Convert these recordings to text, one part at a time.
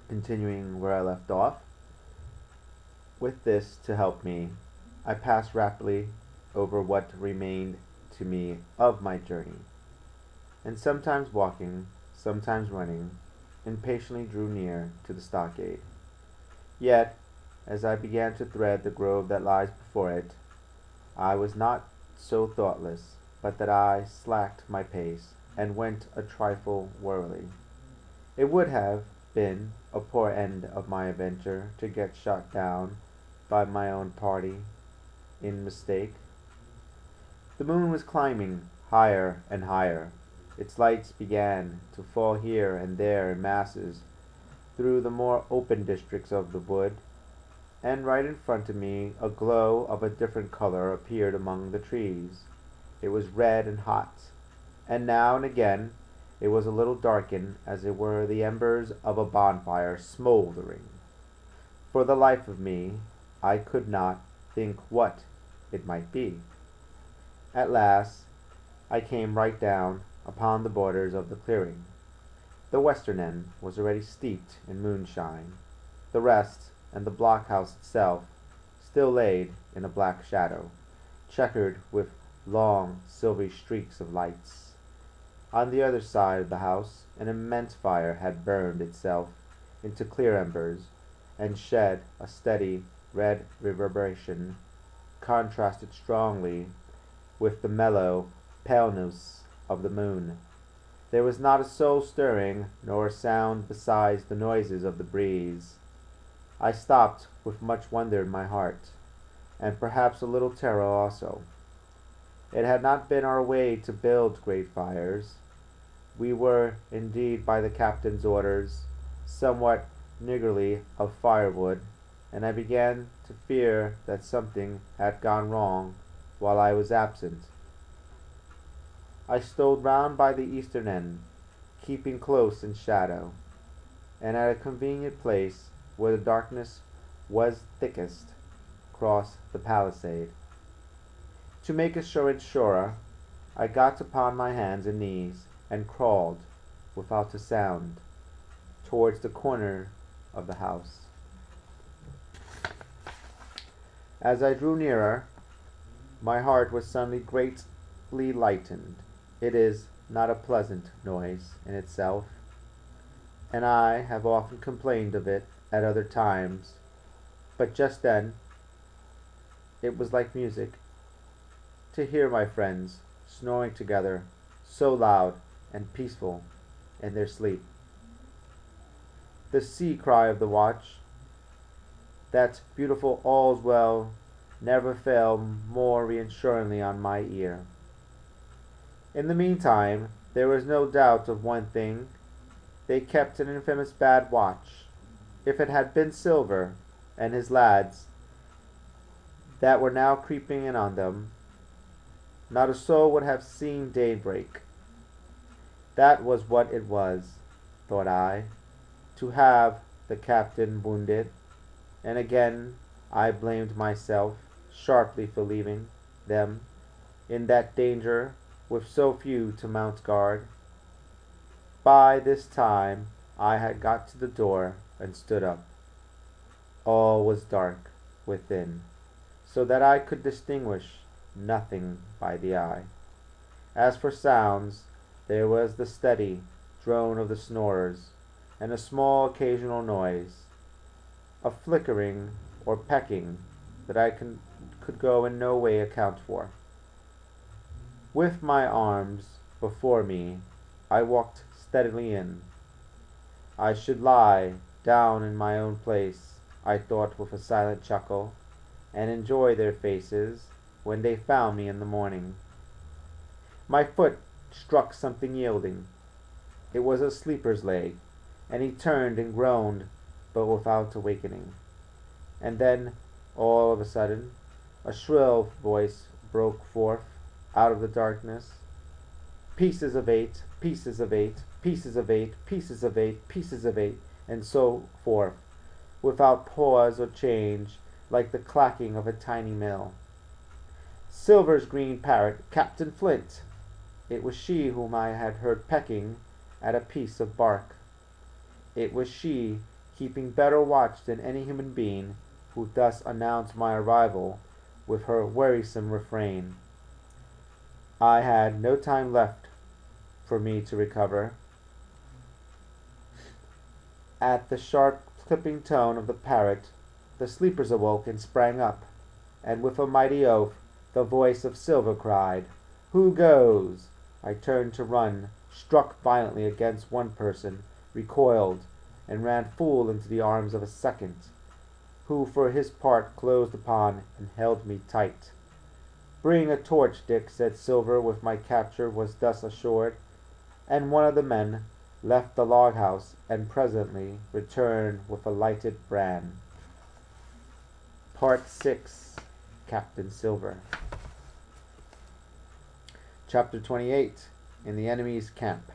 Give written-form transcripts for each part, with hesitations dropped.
Continuing where I left off, with this to help me, I passed rapidly over what remained to me of my journey, and sometimes walking, sometimes running, impatiently drew near to the stockade. Yet, as I began to thread the grove that lies before it, I was not so thoughtless but that I slacked my pace and went a trifle warily. It would have been a poor end of my adventure to get shot down by my own party in mistake. The moon was climbing higher and higher. Its lights began to fall here and there in masses through the more open districts of the wood, and right in front of me a glow of a different color appeared among the trees. It was red and hot, and now and again it was a little darkened as it were the embers of a bonfire smouldering. For the life of me I could not think what it might be. At last I came right down upon the borders of the clearing. The western end was already steeped in moonshine. The rest, and the blockhouse itself, still laid in a black shadow, checkered with long silvery streaks of lights. On the other side of the house an immense fire had burned itself into clear embers, and shed a steady red reverberation, contrasted strongly with the mellow paleness of the moon. There was not a soul stirring, nor a sound besides the noises of the breeze. I stopped with much wonder in my heart, and perhaps a little terror also. It had not been our way to build great fires. We were, indeed, by the captain's orders, somewhat niggardly of firewood, and I began to fear that something had gone wrong while I was absent. I stole round by the eastern end, keeping close in shadow, and at a convenient place where the darkness was thickest, crossed the palisade. To make assurance surer, I got upon my hands and knees and crawled, without a sound, towards the corner of the house. As I drew nearer, my heart was suddenly greatly lightened. It is not a pleasant noise in itself, and I have often complained of it at other times, but just then it was like music to hear my friends snoring together so loud and peaceful in their sleep. The sea cry of the watch, that beautiful all's well, never fell more reassuringly on my ear. In the meantime, there was no doubt of one thing. They kept an infamous bad watch. If it had been Silver and his lads that were now creeping in on them, not a soul would have seen daybreak. That was what it was, thought I, to have the captain wounded, and again I blamed myself sharply for leaving them in that danger with so few to mount guard. By this time I had got to the door and stood up. All was dark within, so that I could distinguish nothing by the eye. As for sounds, there was the steady drone of the snorers, and a small occasional noise, a flickering or pecking that I could go in no way account for. With my arms before me, I walked steadily in. I should lie down in my own place, I thought with a silent chuckle, and enjoy their faces when they found me in the morning. My foot struck something yielding. It was a sleeper's leg, and he turned and groaned, but without awakening. And then, all of a sudden, a shrill voice broke forth out of the darkness. Pieces of eight, pieces of eight, pieces of eight, pieces of eight, pieces of eight, and so forth, without pause or change, like the clacking of a tiny mill. Silver's green parrot, Captain Flint! It was she whom I had heard pecking at a piece of bark. It was she keeping better watch than any human being, who thus announced my arrival with her wearisome refrain. I had no time left for me to recover. At the sharp clipping tone of the parrot, the sleepers awoke and sprang up, and with a mighty oath, the voice of Silver cried, "Who goes?" I turned to run, struck violently against one person, recoiled, and ran full into the arms of a second, who for his part closed upon and held me tight. "Bring a torch, Dick," said Silver, when my capture was thus assured, and one of the men left the log house and presently returned with a lighted brand. Part 6. Captain Silver. Chapter 28. In the enemy's camp.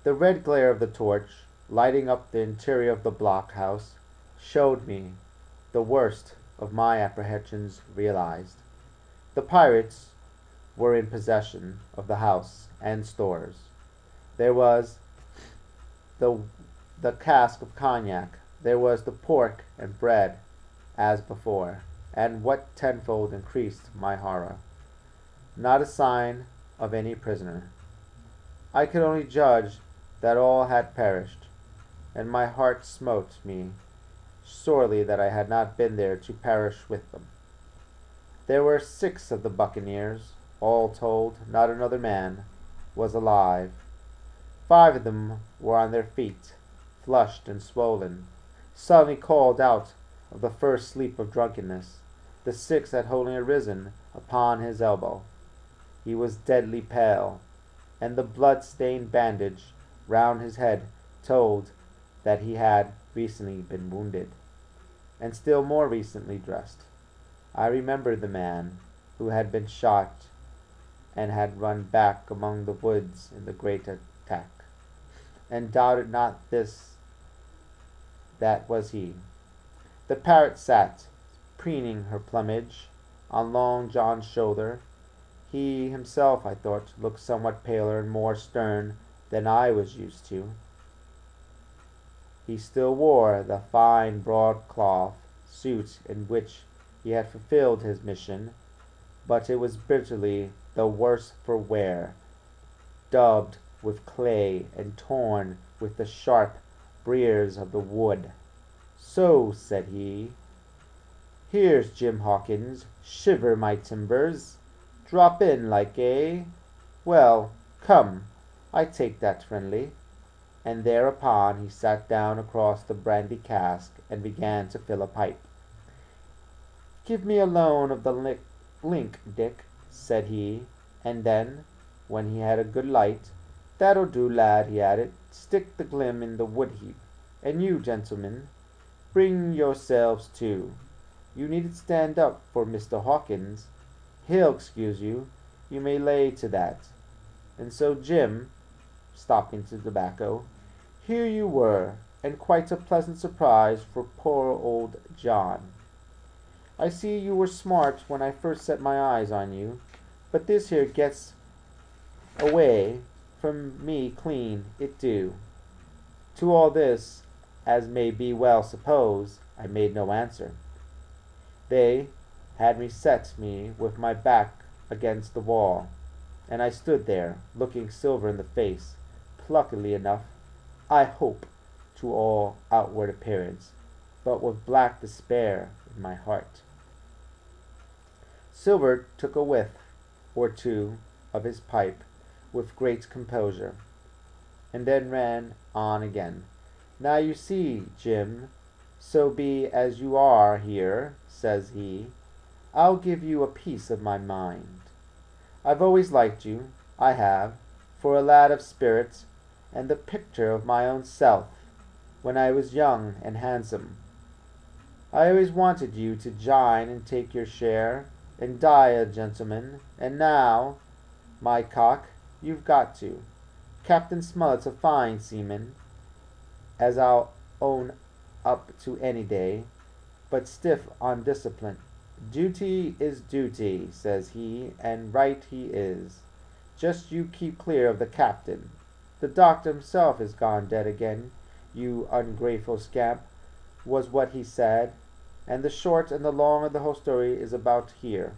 The red glare of the torch, lighting up the interior of the blockhouse, showed me the worst of my apprehensions realized. The pirates were in possession of the house and stores. There was the cask of cognac, there was the pork and bread, as before, and what tenfold increased my horror, not a sign of any prisoner. I could only judge that all had perished, and my heart smote me sorely that I had not been there to perish with them. There were 6 of the buccaneers, all told, not another man was alive. 5 of them were on their feet, flushed and swollen, suddenly called out of the first sleep of drunkenness. The 6th had only arisen upon his elbow. He was deadly pale, and the blood-stained bandage round his head told that he had recently been wounded, and still more recently dressed. I remembered the man who had been shot and had run back among the woods in the great attack, and doubted not that was he. The parrot sat, preening her plumage, on Long John's shoulder. He himself, I thought, looked somewhat paler and more stern than I was used to. He still wore the fine broadcloth suit in which he had fulfilled his mission, but it was bitterly the worse for wear, daubed with clay and torn with the sharp briers of the wood. "So," said he, "here's Jim Hawkins. Shiver my timbers! Drop in like, eh? Well, come, I take that friendly." And thereupon he sat down across the brandy cask and began to fill a pipe. "Give me a loan of the link, Dick," said he, and then, when he had a good light, "That'll do, lad," he added. "Stick the glim in the wood heap. And you, gentlemen, bring yourselves too. You needn't stand up for Mr. Hawkins. He'll excuse you. You may lay to that. And so, Jim," stopping to tobacco, "here you were, and quite a pleasant surprise for poor old John. I see you were smart when I first set my eyes on you, but this here gets away from me clean, it do." To all this, as may be well supposed, I made no answer. They had set me with my back against the wall, and I stood there, looking Silver in the face, pluckily enough, I hope, to all outward appearance, but with black despair in my heart. Silver took a whiff or two of his pipe with great composure, and then ran on again. "Now you see, Jim, so be as you are here," says he, "I'll give you a piece of my mind. I've always liked you, I have, for a lad of spirit, and the picture of my own self, when I was young and handsome. I always wanted you to jine and take your share, and die a gentleman, and now, my cock, you've got to. Captain Smollett's a fine seaman, as I'll own up to any day, but stiff on discipline. Duty is duty," says he, "and right he is. Just you keep clear of the captain. The doctor himself is gone dead again. you ungrateful scamp, was what he said, and the short and the long of the whole story is about here.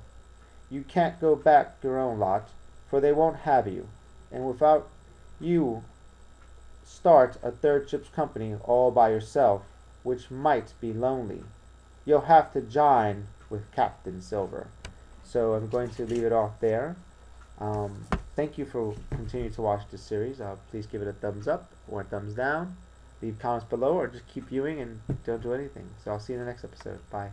You can't go back your own lot, for they won't have you, and without you start a third ship's company all by yourself, which might be lonely. You'll have to join with Captain Silver. So I'm going to leave it off there. Thank you for continuing to watch this series. Please give it a thumbs up or a thumbs down. Leave comments below or just keep viewing and don't do anything. So I'll see you in the next episode. Bye.